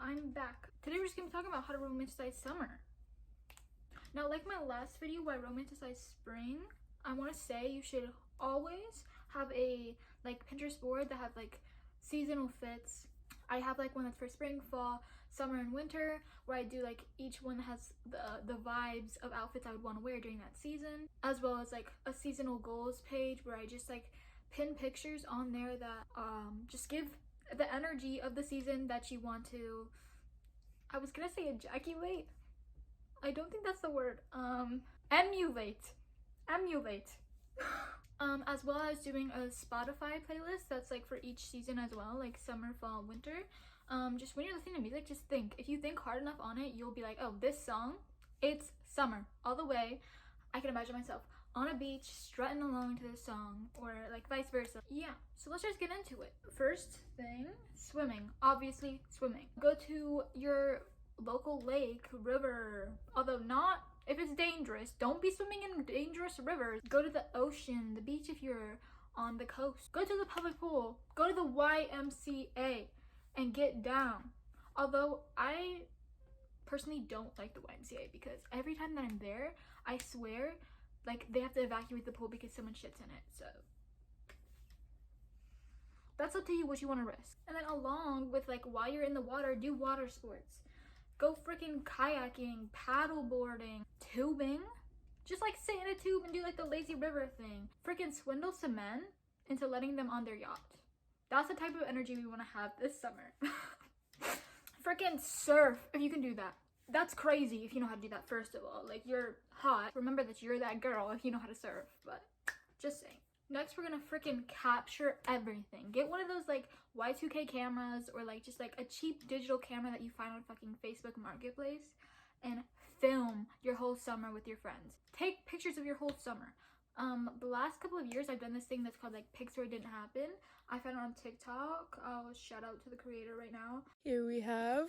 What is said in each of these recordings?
I'm back. Today we're just gonna be talking about how to romanticize summer. Now, like my last video where I romanticized spring, I want to say you should always have a Pinterest board that have seasonal fits. I have one that's for spring, fall, summer, and winter, where I do each one has the vibes of outfits I would want to wear during that season, as well as a seasonal goals page where I just pin pictures on there that just give the energy of the season that you want to, I was gonna say ejaculate. I don't think that's the word. Emulate. As well as doing a Spotify playlist that's for each season as well, summer, fall, winter. Just when you're listening to music, just think. If you think hard enough on it, you'll be like, oh, this song, it's summer all the way. I can imagine myself on a beach strutting along to this song, or vice versa. Yeah, so let's just get into it. First thing, swimming. Obviously, swimming. Go to your local lake, river, although not if it's dangerous. Don't be swimming in dangerous rivers. Go to the ocean, the beach if you're on the coast. Go to the public pool. Go to the YMCA and get down. Although I personally don't like the YMCA because every time that I'm there, I swear they have to evacuate the pool because someone shits in it. So that's up to you what you want to risk. And then along with while you're in the water, do water sports. Go freaking kayaking, paddle boarding, tubing. Just sit in a tube and do the lazy river thing. Freaking swindle some men into letting them on their yacht. That's the type of energy we want to have this summer. Freaking surf if you can do that. That's crazy if you know how to do that, first of all. You're hot. Remember that you're that girl if you know how to surf, but just saying. Next, we're gonna freaking capture everything. Get one of those Y2K cameras, or just a cheap digital camera that you find on fucking Facebook Marketplace, and film your whole summer with your friends. Take pictures of your whole summer. The last couple of years I've done this thing that's called pics or it didn't happen. I found it on TikTok. I'll shout out to the creator right now. Here we have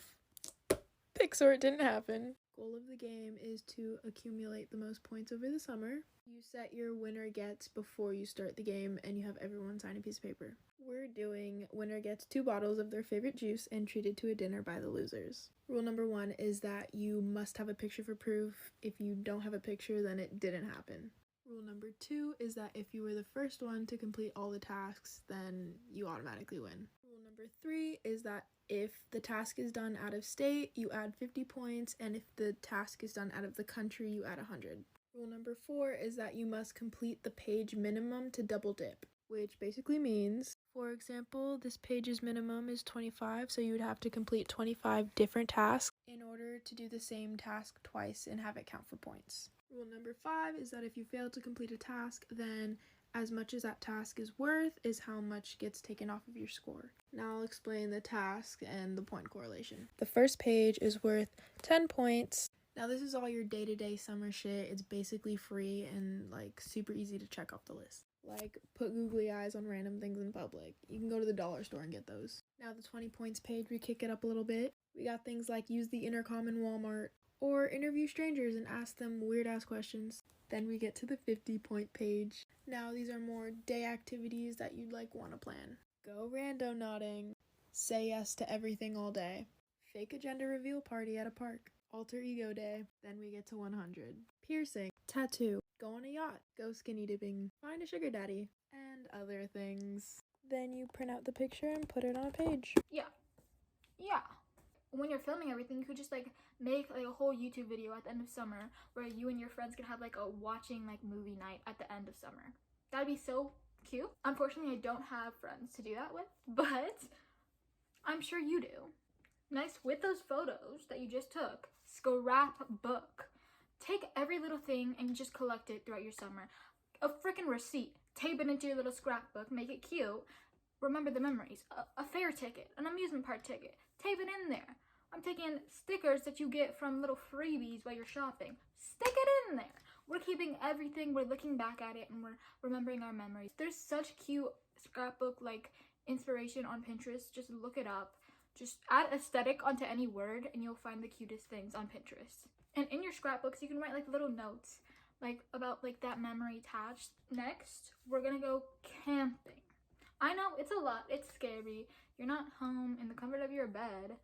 pics or it didn't happen. Goal of the game is to accumulate the most points over the summer. You set your winner gets before you start the game, and you have everyone sign a piece of paper. We're doing winner gets 2 bottles of their favorite juice and treated to a dinner by the losers. Rule number 1 is that you must have a picture for proof. If you don't have a picture, then it didn't happen. Rule number 2 is that if you were the first one to complete all the tasks, then you automatically win. Rule number 3 is that if the task is done out of state, you add 50 points, and if the task is done out of the country, you add 100. Rule number 4 is that you must complete the page minimum to double dip, which basically means, for example, this page's minimum is 25, so you would have to complete 25 different tasks in order to do the same task twice and have it count for points. Rule number 5 is that if you fail to complete a task, then as much as that task is worth is how much gets taken off of your score. Now I'll explain the task and the point correlation. The first page is worth 10 points. Now this is all your day-to-day summer shit. It's basically free and super easy to check off the list. Put googly eyes on random things in public. You can go to the dollar store and get those. Now the 20 points page, we kick it up a little bit. We got things like use the intercom in Walmart, or interview strangers and ask them weird-ass questions. Then we get to the 50-point page. Now these are more day activities that you'd want to plan. Go randonauting. Say yes to everything all day. Fake a gender reveal party at a park. Alter ego day. Then we get to 100. Piercing. Tattoo. Go on a yacht. Go skinny dipping. Find a sugar daddy. And other things. Then you print out the picture and put it on a page. Yeah. When you're filming everything, you could just make a whole YouTube video at the end of summer where you and your friends could have a watching movie night at the end of summer. That'd be so cute. Unfortunately, I don't have friends to do that with, but I'm sure you do. Next, with those photos that you just took, scrapbook. Take every little thing and just collect it throughout your summer. A freaking receipt. Tape it into your little scrapbook. Make it cute. Remember the memories. A fair ticket. An amusement park ticket. Tape it in there. I'm taking stickers that you get from little freebies while you're shopping. Stick it in there. We're keeping everything. We're looking back at it and we're remembering our memories. There's such cute scrapbook inspiration on Pinterest. Just look it up. Just add aesthetic onto any word and you'll find the cutest things on Pinterest. And in your scrapbooks, you can write little notes about that memory attached. Next, we're gonna go camping. I know it's a lot. It's scary. You're not home in the comfort of your bed.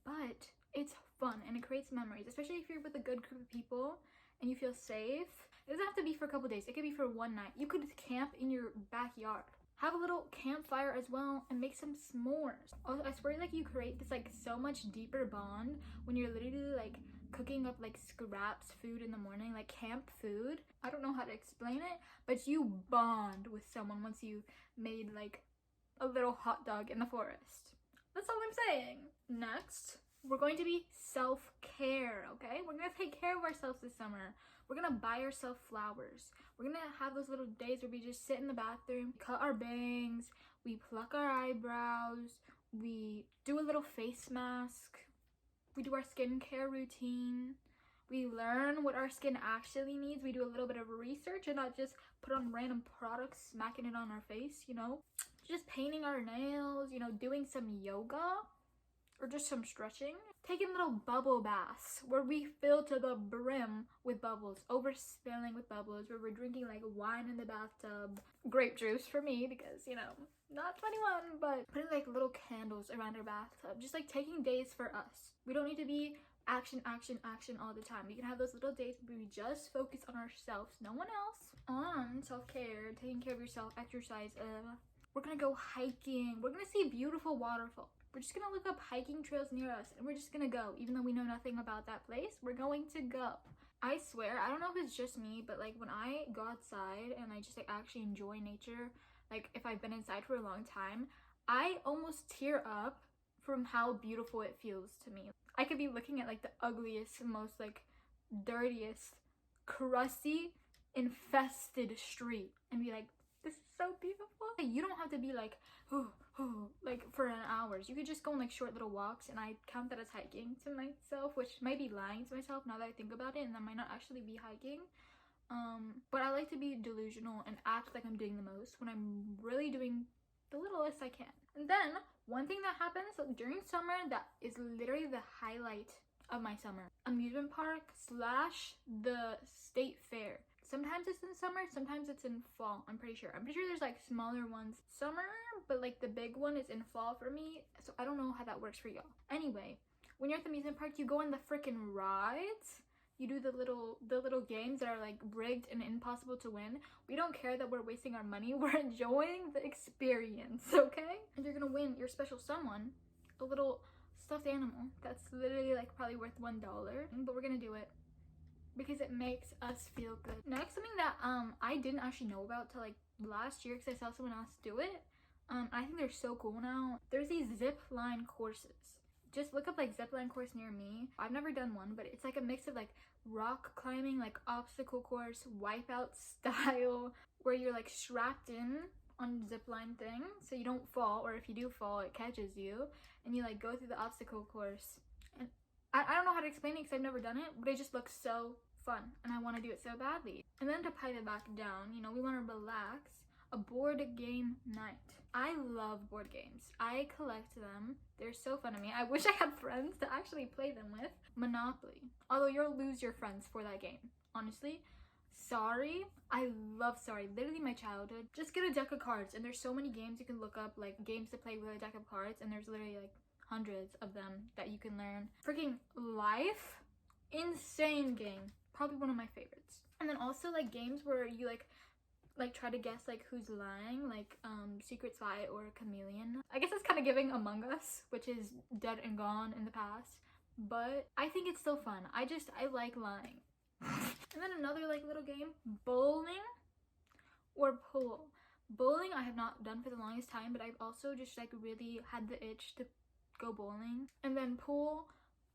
but it's fun and it creates memories, especially if you're with a good group of people and you feel safe. It doesn't have to be for a couple days. It could be for one night. You could camp in your backyard. Have a little campfire as well and make some s'mores. Also, I swear, like, you create this like so much deeper bond when you're literally like cooking up like scraps food in the morning, like camp food. I don't know how to explain it, but you bond with someone once you made like a little hot dog in the forest. That's all I'm saying. Next, we're going to be self-care, okay? We're gonna take care of ourselves this summer. We're gonna buy ourselves flowers. We're gonna have those little days where we just sit in the bathroom, cut our bangs, we pluck our eyebrows, we do a little face mask, we do our skincare routine, we learn what our skin actually needs, we do a little bit of research and not just put on random products, smacking it on our face, you know? Just painting our nails, you know, doing some yoga or just some stretching. Taking little bubble baths where we fill to the brim with bubbles, overspilling with bubbles, where we're drinking like wine in the bathtub. Grape juice for me because, you know, not 21, but putting like little candles around our bathtub. Just like taking days for us. We don't need to be action, action, action all the time. We can have those little days where we just focus on ourselves, no one else. On self-care, taking care of yourself, exercise. We're gonna go hiking. We're gonna see beautiful waterfalls. We're just gonna look up hiking trails near us and we're just gonna go. Even though we know nothing about that place, we're going to go. I swear, I don't know if it's just me, but like when I go outside and I just like actually enjoy nature, like if I've been inside for a long time, I almost tear up from how beautiful it feels to me. I could be looking at like the ugliest, most like dirtiest, crusty, infested street and be like, this is so beautiful. You don't have to be like, like for an hours. You could just go on like short little walks, and I count that as hiking to myself, which might be lying to myself now that I think about it, and that might not actually be hiking. But I like to be delusional and act like I'm doing the most when I'm really doing the littlest I can. And then one thing that happens during summer that is literally the highlight of my summer: amusement park / the state fair. Sometimes it's in summer, sometimes it's in fall, I'm pretty sure. I'm pretty sure there's like smaller ones summer, but like the big one is in fall for me. So I don't know how that works for y'all. Anyway, when you're at the amusement park, you go on the freaking rides. You do the little games that are like rigged and impossible to win. We don't care that we're wasting our money. We're enjoying the experience, okay? And you're gonna win your special someone, a little stuffed animal that's literally like probably worth $1, but we're gonna do it because it makes us feel good. Next, something that I didn't actually know about till like last year because I saw someone else do it. I think they're so cool now. There's these zip line courses. Just look up like zip line course near me. I've never done one, but it's like a mix of like rock climbing, like obstacle course, wipeout style, where you're like strapped in on zip line thing so you don't fall, or if you do fall it catches you, and you like go through the obstacle course. And I don't know how to explain it because I've never done it, but it just looks so fun and I want to do it so badly. And then to pipe it back down, you know, we want to relax. A board game night. I love board games. I collect them. They're so fun to me. I wish I had friends to actually play them with. Monopoly. Although you'll lose your friends for that game. Honestly. Sorry. I love Sorry. Literally my childhood. Just get a deck of cards, and there's so many games you can look up, like games to play with a deck of cards, and there's literally like hundreds of them that you can learn. Freaking Life. Insane game. Probably one of my favorites. And then also like games where you like try to guess like who's lying, like Secret Spy or Chameleon. I guess it's kind of giving Among Us, which is dead and gone in the past, but I think it's still fun. I like lying. And then another like little game, bowling or pool. Bowling I have not done for the longest time, but I've also just like really had the itch to go bowling. And then pool,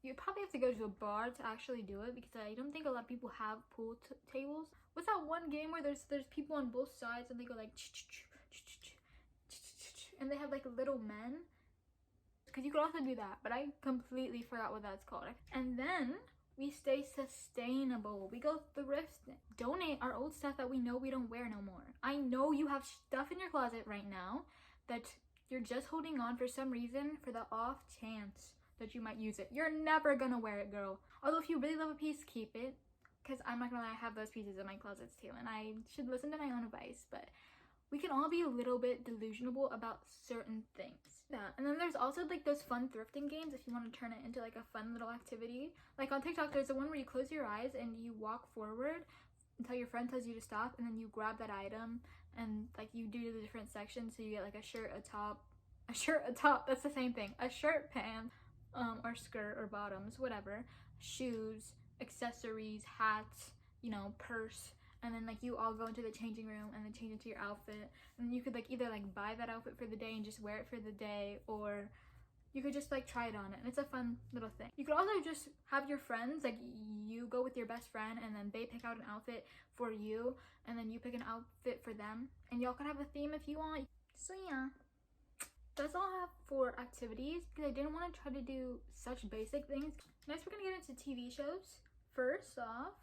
you probably have to go to a bar to actually do it because I don't think a lot of people have pool tables. What's that one game where there's people on both sides and they go like and they have like little men? Because you could also do that, but I completely forgot what that's called. And then we stay sustainable. We go thrifting. Donate our old stuff that we know we don't wear no more. I know you have stuff in your closet right now that you're just holding on for some reason, for the off chance that you might use it. You're never gonna wear it, girl. Although if you really love a piece, keep it. Because I'm not gonna lie, I have those pieces in my closets too, and I should listen to my own advice, but we can all be a little bit delusional about certain things. Yeah, and then there's also like those fun thrifting games if you want to turn it into like a fun little activity. Like on TikTok, there's the one where you close your eyes and you walk forward until your friend tells you to stop, and then you grab that item and like you do the different sections, so you get like a shirt, a top, that's the same thing, a shirt, pants, or skirt or bottoms, whatever, shoes, accessories, hats, you know, purse, and then like you all go into the changing room and then change into your outfit, and you could like either like buy that outfit for the day and just wear it for the day, or you could just like try it on, and it's a fun little thing. You could also just have your friends, like you go with your best friend and then they pick out an outfit for you, and then you pick an outfit for them, and y'all could have a theme if you want. So yeah, that's all I have for activities because I didn't want to try to do such basic things. Next, we're gonna get into TV shows. First off,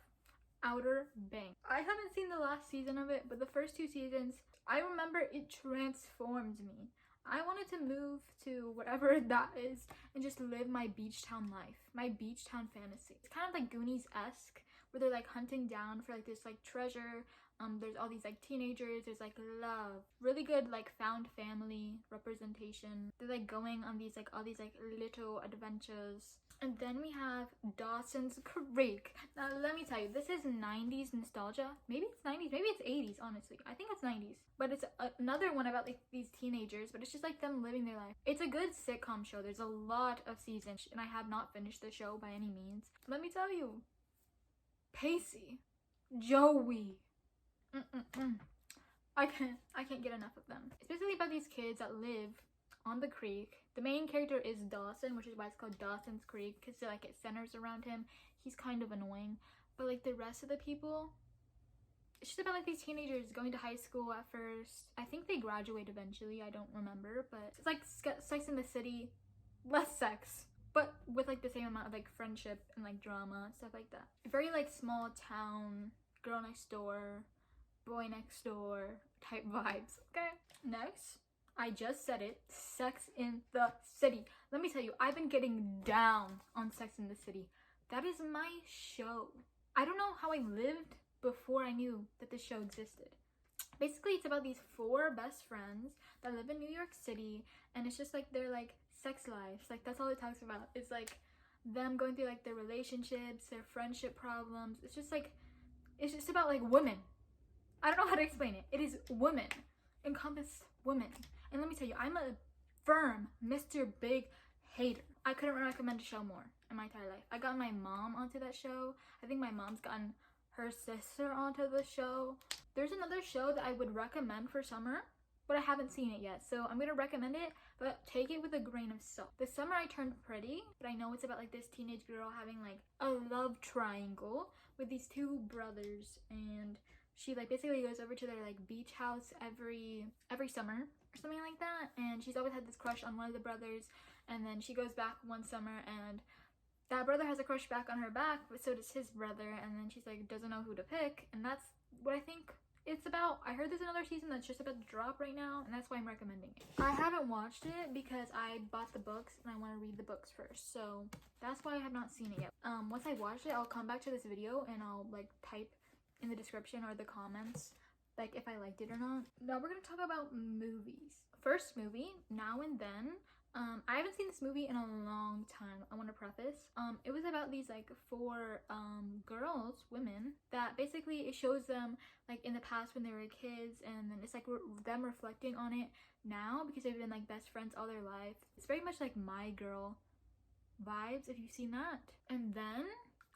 Outer Banks. I haven't seen the last season of it, but the first 2 seasons, I remember it transformed me. I wanted to move to whatever that is and just live my beach town life, my beach town fantasy. It's kind of like Goonies-esque, where they're like hunting down for like this like treasure. There's all these like teenagers, there's like love, really good like found family representation. They're like going on these like all these like little adventures. And then we have Dawson's Creek. Now let me tell you, this is 90s nostalgia. Maybe it's 90s, maybe it's 80s, honestly. I think it's 90s. But it's another one about like these teenagers, but it's just like them living their life. It's a good sitcom show. There's a lot of seasons, and I have not finished the show by any means. Let me tell you, Pacey, Joey, I can't get enough of them. It's basically about these kids that live on the creek. The main character is Dawson, which is why it's called Dawson's Creek, because like it centers around him. He's kind of annoying, but like the rest of the people, it's just about like these teenagers going to high school at first. I think they graduate eventually, I don't remember, but it's like Sex in the City, less sex, but with like the same amount of like friendship and like drama and stuff like that. Very like small town, girl next door, boy next door type vibes. Okay, next, I just said it, Sex in the City. Let me tell you, I've been getting down on Sex in the City. That is my show. I don't know how I lived before I knew that this show existed. Basically, it's about these 4 best friends that live in New York City, and it's just like their like sex lives. Like that's all it talks about. It's like them going through like their relationships, their friendship problems. It's just about like women. I don't know how to explain it. It is women, encompassed women. And let me tell you, I'm a firm Mr. Big hater. I couldn't recommend a show more in my entire life. I got my mom onto that show. I think my mom's gotten her sister onto the show. There's another show that I would recommend for summer, but I haven't seen it yet, so I'm gonna recommend it, but take it with a grain of salt. This summer I turned pretty, but I know it's about like this teenage girl having like a love triangle with these 2 brothers, and she like basically goes over to their like beach house every summer or something like that, and she's always had this crush on one of the brothers, and then she goes back one summer and that brother has a crush back on her back, but so does his brother, and then she's like doesn't know who to pick, and that's what I think it's about. I heard there's another season that's just about to drop right now, and that's why I'm recommending it. I haven't watched it because I bought the books and I want to read the books first, so that's why I have not seen it yet. Once I watch it, I'll come back to this video and I'll like type in the description or the comments like if I liked it or not. Now we're gonna talk about movies. First movie, Now and Then. I haven't seen this movie in a long time, I want to preface. It was about these like 4 girls, women, that basically it shows them like in the past when they were kids, and then it's like them reflecting on it now because they've been like best friends all their life. It's very much like My Girl vibes, if you've seen that. And then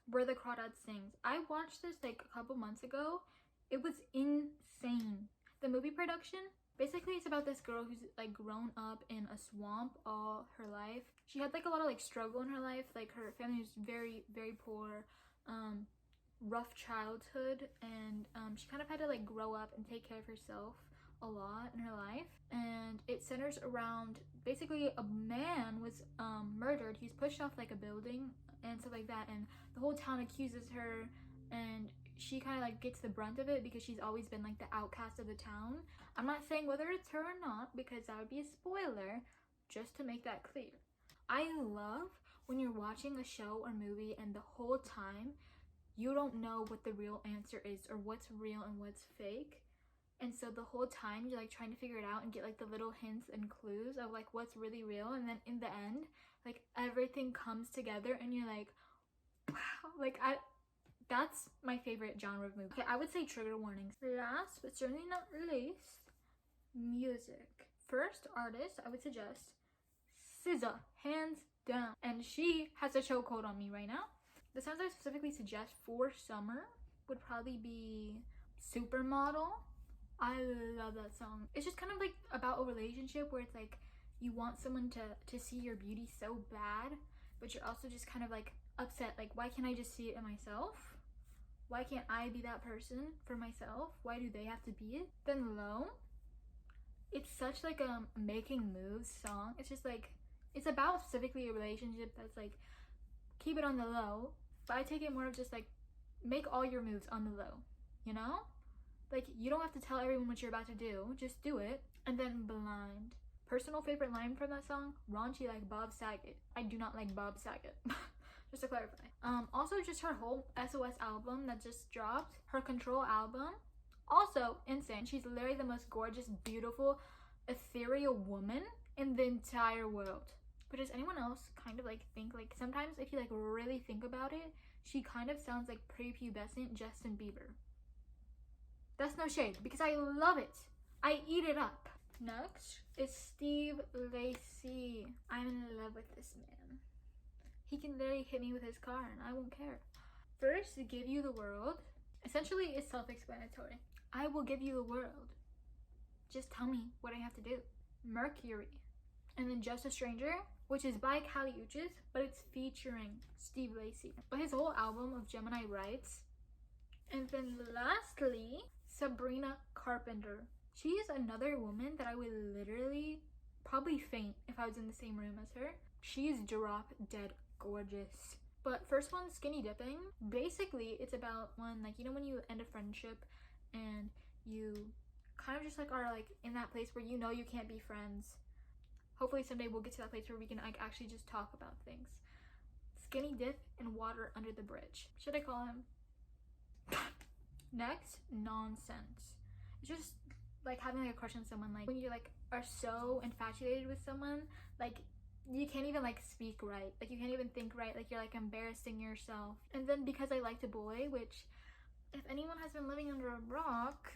Where the Crawdads Sings. I watched this like a couple months ago. It was insane. The movie production, basically it's about this girl who's like grown up in a swamp all her life. She had like a lot of like struggle in her life. Like her family was very, very poor, rough childhood, and she kind of had to like grow up and take care of herself a lot in her life. And it centers around basically a man was murdered. He's pushed off like a building and stuff like that, and the whole town accuses her, and she kind of like gets the brunt of it because she's always been like the outcast of the town. I'm not saying whether it's her or not because that would be a spoiler, just to make that clear. I love when you're watching a show or movie and the whole time you don't know what the real answer is or what's real and what's fake, And so the whole time you're like trying to figure it out and get like the little hints and clues of like what's really real, and then in the end like everything comes together and you're like, wow. Like that's my favorite genre of movie. Okay, I would say trigger warnings. Last but certainly not least, music. First artist I would suggest SZA, hands down, and she has a chokehold on me right now. The songs I specifically suggest for summer would probably be Supermodel. I love that song. It's just kind of like about a relationship where it's like you want someone to see your beauty so bad, but you're also just kind of like upset, like why can't I just see it in myself? Why can't I be that person for myself? Why do they have to be it? Then Low, it's such like a making moves song. It's just like, it's about specifically a relationship that's like, keep it on the low, but I take it more of just like, make all your moves on the low, you know? Like, you don't have to tell everyone what you're about to do, just do it. And then Blind. Personal favorite line from that song, raunchy like Bob Saget. I do not like Bob Saget. Just to clarify. Also just her whole SOS album that just dropped, her Control album, also insane. She's literally the most gorgeous, beautiful, ethereal woman in the entire world. But does anyone else kind of like think, like sometimes if you like really think about it, she kind of sounds like prepubescent Justin Bieber. That's no shade, because I love it. I eat it up. Next is Steve Lacy. I'm in love with this man. He can literally hit me with his car and I won't care. First, to give you the world. Essentially, it's self-explanatory. I will give you the world. Just tell me what I have to do. Mercury. And then Just a Stranger, which is by Kali Uchis, but it's featuring Steve Lacy. But his whole album of Gemini Rights. And then lastly, Sabrina Carpenter. She is another woman that I would literally probably faint if I was in the same room as her. She is drop dead gorgeous. But first one, Skinny Dipping. Basically, it's about when, like, you know when you end a friendship and you kind of just like are like in that place where you know you can't be friends. Hopefully someday we'll get to that place where we can like actually just talk about things. Skinny dip and water under the bridge. Should I call him? Next, nonsense. It's just like having like a crush on someone, like when you like are so infatuated with someone, like you can't even like speak right, like you can't even think right, like you're like embarrassing yourself. And then Because I Liked a Boy, which if anyone has been living under a rock,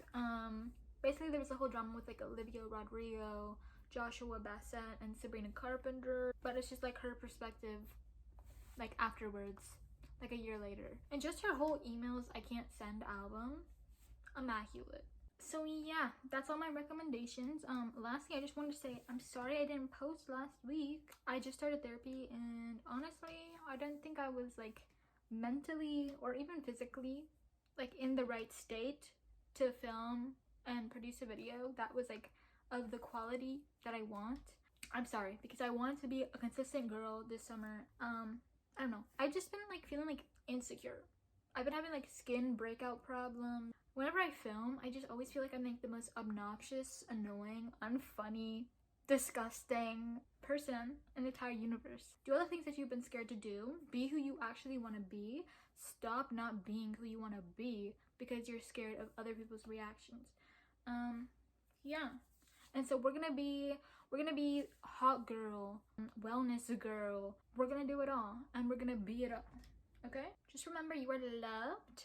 basically there was a whole drama with like Olivia Rodrigo, Joshua Bassett, and Sabrina Carpenter, but it's just like her perspective like afterwards, like a year later. And just her whole Emails I Can't Send album, immaculate. So yeah, that's all my recommendations. Lastly, I just wanted to say I'm sorry I didn't post last week. I just started therapy and honestly I don't think I was like mentally or even physically like in the right state to film and produce a video that was like of the quality that I want. I'm sorry, because I wanted to be a consistent girl this summer. I don't know, I've just been like feeling like insecure. I've been having like skin breakout problems. Whenever I film, I just always feel like I'm like the most obnoxious, annoying, unfunny, disgusting person in the entire universe. Do all the things that you've been scared to do. Be who you actually want to be. Stop not being who you want to be because you're scared of other people's reactions. Yeah. And so we're gonna be hot girl, wellness girl. We're gonna do it all and we're gonna be it all. Okay? Just remember, you are loved.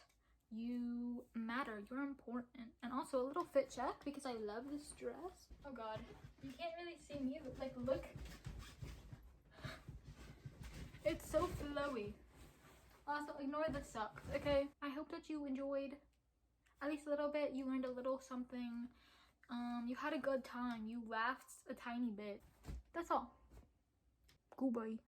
You matter. You're important. And also a little fit check because I love this dress. Oh god, you can't really see me, but like look, it's so flowy. Also ignore the socks, okay? I hope that you enjoyed at least a little bit. You learned a little something. You had a good time. You laughed a tiny bit. That's all. Goodbye.